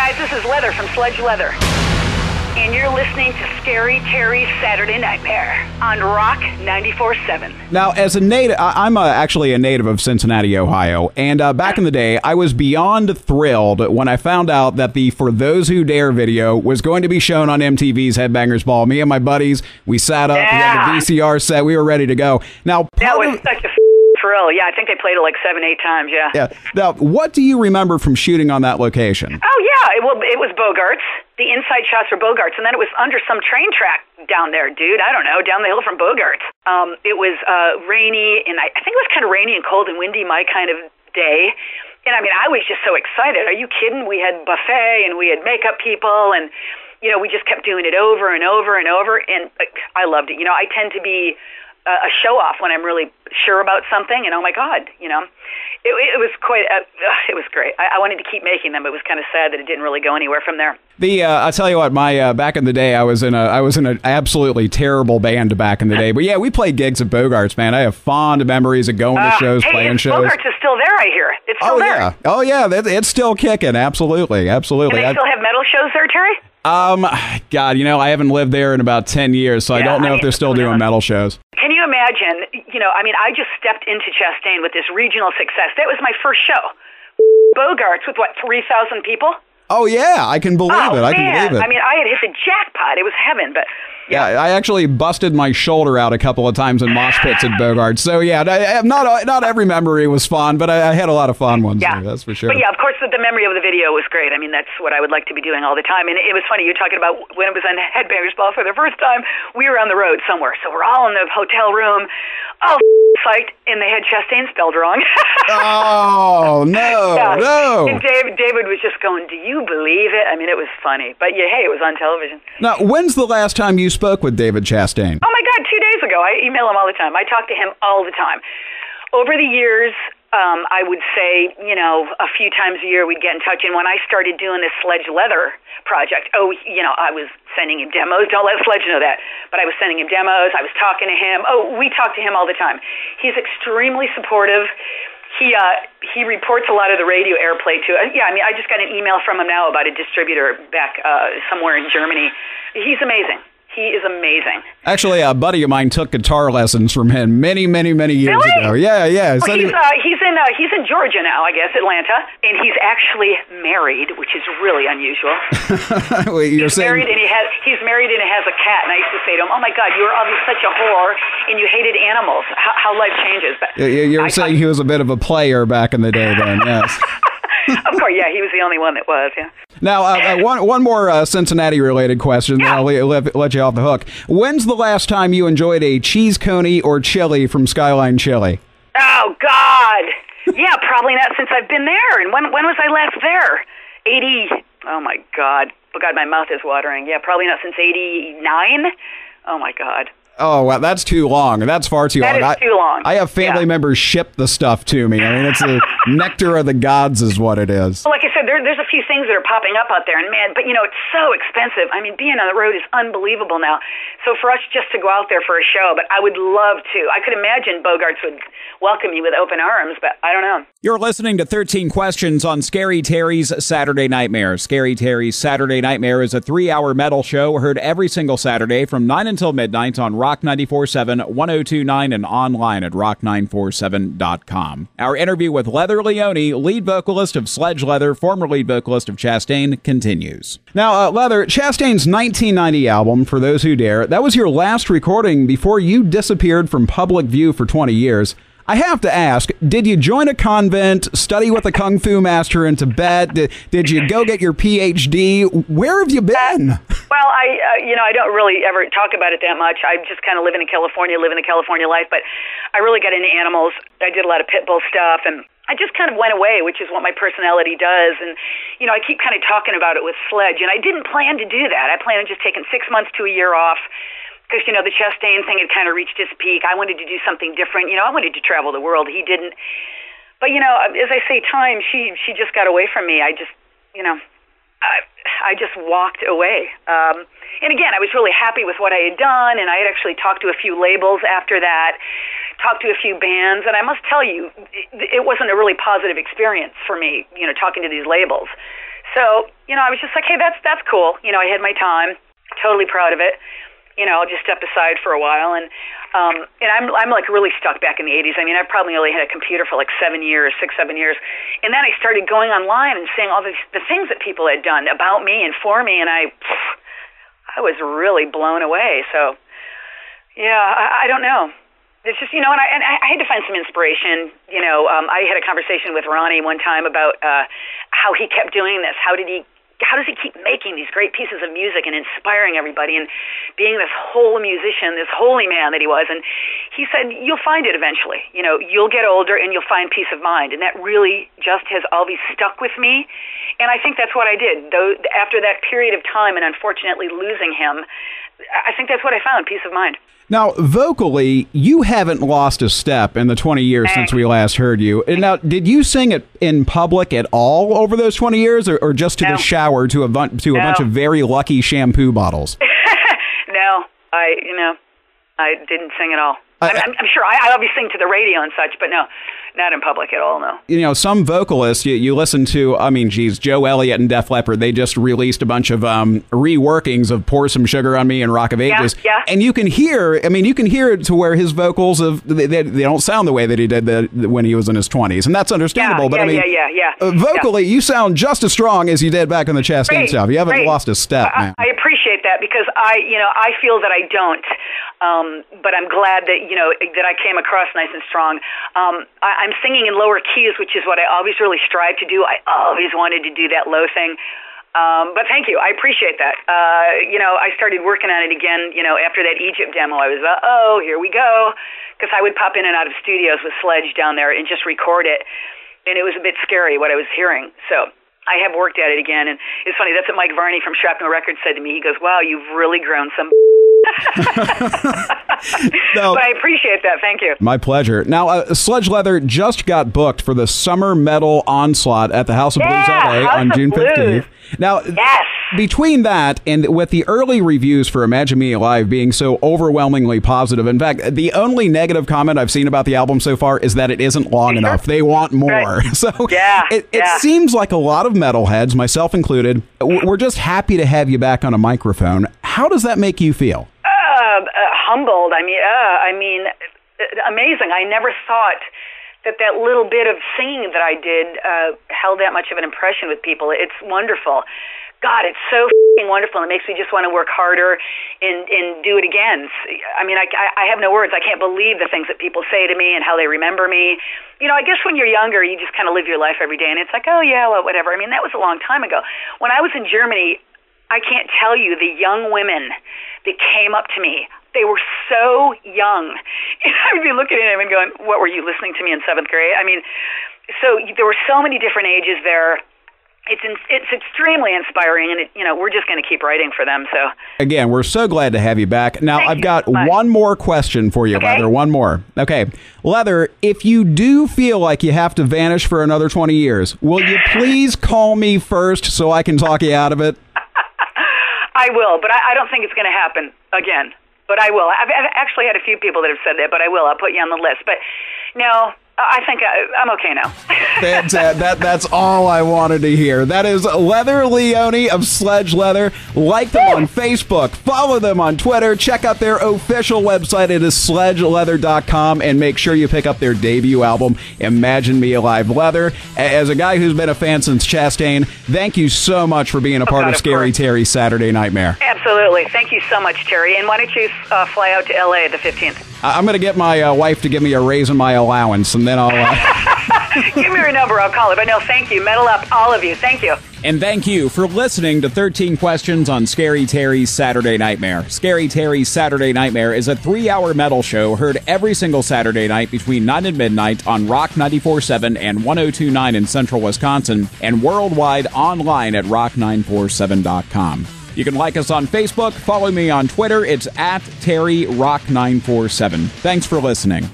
guys, this is Leather from Sledge Leather. And you're listening to Scary Terry's Saturday Nightmare on Rock 94.7. Now, as a native, I'm actually a native of Cincinnati, Ohio, and back in the day, I was beyond thrilled when I found out that the For Those Who Dare video was going to be shown on MTV's Headbangers Ball. Me and my buddies, we sat up, we had the VCR set, we were ready to go. Now, that was such a thrill. Yeah, I think they played it like 7-8 times, yeah. Now, what do you remember from shooting on that location? Oh, yeah, it was Bogart's. The inside shots were Bogart's, and then it was under some train track down there, dude. I don't know, down the hill from Bogart's. It was rainy, and I think it was kind of rainy and cold and windy, my kind of day. And I mean, I was just so excited. Are you kidding? We had buffet, and we had makeup people, and, you know, we just kept doing it over and over and over, and I loved it. You know, I tend to be a show-off when I'm really sure about something, and oh my God, you know. It was quite, it was great. I wanted to keep making them. It was kind of sad that it didn't really go anywhere from there. I'll tell you what, my back in the day, I was in an absolutely terrible band back in the day. But yeah, we played gigs at Bogart's, man. I have fond memories of going to shows, playing shows. Bogart's is still there, I hear. It's still there. Yeah. Oh yeah, it's still kicking. Absolutely. And they still have metal shows there, Terry? God, you know, I haven't lived there in about 10 years, so I don't know if they're still doing metal shows. Can you imagine, you know, I mean, I just stepped into Chastain with this regional success. That was my first show. Bogart's with, what, 3,000 people? Oh, yeah, I can believe it. I can believe it. I mean, I had hit the jackpot. It was heaven, but... Yeah, I actually busted my shoulder out a couple of times in mosh pits at Bogart's. So, yeah, not every memory was fun, but I had a lot of fun ones there, that's for sure. But, yeah, of course, the memory of the video was great. I mean, that's what I would like to be doing all the time. And it was funny, you're talking about when it was on Headbangers Ball for the first time, we were on the road somewhere. So we're all in the hotel room, all psyched, and they had Chastain spelled wrong. Oh, no. And David was just going, do you believe it? I mean, it was funny. But, yeah, hey, it was on television. Now, when's the last time you spoke with David Chastain? Oh, my God, 2 days ago. I email him all the time. I talk to him all the time. Over the years, I would say, you know, a few times a year we'd get in touch. And when I started doing this Sledge Leather project, you know, I was sending him demos. Don't let Sledge know that. But I was sending him demos. I was talking to him. We talk to him all the time. He's extremely supportive. He reports a lot of the radio airplay too. Yeah, I mean, I just got an email from him now about a distributor back somewhere in Germany. He's amazing. He is amazing. Actually, a buddy of mine took guitar lessons from him many years ago. Yeah. Well, he's in Georgia now, I guess, Atlanta, and he's actually married, which is really unusual. He's married and he has a cat. And I used to say to him, "Oh my God, you were obviously such a whore, and you hated animals. How life changes." But you were saying he was a bit of a player back in the day, then, yes. Of course, yeah, he was the only one that was, yeah. Now, one more Cincinnati-related question, then I'll let you off the hook. When's the last time you enjoyed a cheese coney or chili from Skyline Chili? Oh, God. Yeah, probably not since I've been there. And when was I last there? 80. Oh, my God. Oh, God, my mouth is watering. Yeah, probably not since 89. Oh, my God. Oh, well, that's too long. That's far too long. That is too long. I have family members ship the stuff to me. I mean, it's the nectar of the gods is what it is. Well, like I said, there's a few things that are popping up out there, and man, but you know, it's so expensive. I mean, being on the road is unbelievable now. So for us just to go out there for a show, but I would love to. I could imagine Bogart's would welcome you with open arms, but I don't know. You're listening to 13 Questions on Scary Terry's Saturday Nightmare. Scary Terry's Saturday Nightmare is a 3-hour metal show heard every single Saturday from 9 until midnight on Rock 94.7, 102.9, and online at rock947.com. Our interview with Leather Leone, lead vocalist of Sledge Leather, former lead vocalist of Chastain, continues. Now, Leather, Chastain's 1990 album, For Those Who Dare, that was your last recording before you disappeared from public view for 20 years. I have to ask, did you join a convent, study with a kung fu master in Tibet? Did you go get your PhD? Where have you been? Well, I don't really ever talk about it that much. I just kind of living the California life, but I really got into animals. I did a lot of pit bull stuff, and I just kind of went away, which is what my personality does. And, you know, I keep kind of talking about it with Sledge, and I didn't plan to do that. I planned on just taking 6 months to a year off. Because, you know, the Chastain thing had kind of reached its peak. I wanted to do something different. You know, I wanted to travel the world. He didn't. But, you know, as I say, time, she just got away from me. I just, you know, I just walked away. And again, I was really happy with what I had done, and I had actually talked to a few labels after that, talked to a few bands, and I must tell you, it wasn't a really positive experience for me, you know, talking to these labels. So, I was just like, hey, that's cool. I had my time, totally proud of it. I'll just step aside for a while. And I'm like really stuck back in the 80s. I mean, I've probably only had a computer for like 7 years. And then I started going online and seeing all the things that people had done about me and for me. And I was really blown away. So, yeah, I don't know. It's just, and I had to find some inspiration. I had a conversation with Ronnie one time about how he kept doing this. How does he keep making these great pieces of music and inspiring everybody and being this whole musician, this holy man that he was? And he said, you'll find it eventually. You'll get older and you'll find peace of mind. And that really just has always stuck with me. And I think that's what I did. Though after that period of time and unfortunately losing him, I think that's what I found, peace of mind. Now, vocally, you haven't lost a step in the 20 years since we last heard you. And now, did you sing it in public at all over those 20 years, or just to the shower to a bunch of very lucky shampoo bottles? No, I didn't sing at all. I'm sure I obviously sing to the radio and such, but no, not in public at all, no. Some vocalists, you listen to, Joe Elliott and Def Leppard, they just released a bunch of reworkings of Pour Some Sugar on Me and Rock of Ages. Yeah. And you can hear it to where his vocals, they don't sound the way that he did when he was in his 20s. And that's understandable. Vocally, you sound just as strong as you did back in the Chastain stuff. You haven't lost a step, man. I appreciate that because I feel that I don't. But I'm glad that, that I came across nice and strong. I'm singing in lower keys, which is what I always really strive to do. I always wanted to do that low thing. But thank you. I appreciate that. I started working on it again, after that Egypt demo. I was, here we go. Because I would pop in and out of studios with Sledge down there and just record it. And it was a bit scary what I was hearing. So I have worked at it again. And it's funny, that's what Mike Varney from Shrapnel Records said to me. He goes, wow, you've really grown some... No, but I appreciate that. Thank you. My pleasure. Now, Sledge Leather just got booked for the Summer Metal Onslaught at the House of Blues LA on June 15th. Now, between that and with the early reviews for Imagine Me Alive being so overwhelmingly positive, in fact, the only negative comment I've seen about the album so far is that it isn't long enough. They want more. Right. So it seems like a lot of metalheads, myself included, we're just happy to have you back on a microphone. How does that make you feel? Humbled. I mean, amazing. I never thought that little bit of singing that I did held that much of an impression with people. It's wonderful. God, it's so wonderful. It makes me just want to work harder and do it again. I mean, I have no words. I can't believe the things that people say to me and how they remember me. I guess when you're younger, you just kind of live your life every day, and it's like, oh, yeah, well, whatever. I mean, that was a long time ago. When I was in Germany, I can't tell you the young women that came up to me. They were so young. And I'd be looking at them and going, what, were you listening to me in 7th grade? I mean, so there were so many different ages there. It's extremely inspiring, and we're just going to keep writing for them. So again, we're so glad to have you back. Now, I've got one more question for you, Leather. One more. Okay, Leather, if you do feel like you have to vanish for another 20 years, will you please call me first so I can talk you out of it? I will, but I don't think it's going to happen again. But I will. I've actually had a few people that have said that, but I will. I'll put you on the list. But no, I think I'm okay now. That's all I wanted to hear. That is Leather Leone of Sledge Leather. Like them on Facebook. Follow them on Twitter. Check out their official website. It is sledgeleather.com. And make sure you pick up their debut album, Imagine Me Alive. Leather, as a guy who's been a fan since Chastain, thank you so much for being a part of Scary Terry's Saturday Nightmare. Absolutely. Thank you so much, Terry. And why don't you fly out to L.A. the 15th? I'm going to get my wife to give me a raise in my allowance, and then I'll... Give me your number. I'll call it. But no, thank you. Metal up, all of you. Thank you. And thank you for listening to 13 Questions on Scary Terry's Saturday Nightmare. Scary Terry's Saturday Nightmare is a 3-hour metal show heard every single Saturday night between 9 and midnight on Rock 94.7 and 102.9 in central Wisconsin, and worldwide online at rock947.com. You can like us on Facebook, follow me on Twitter. It's @TerryRock947. Thanks for listening.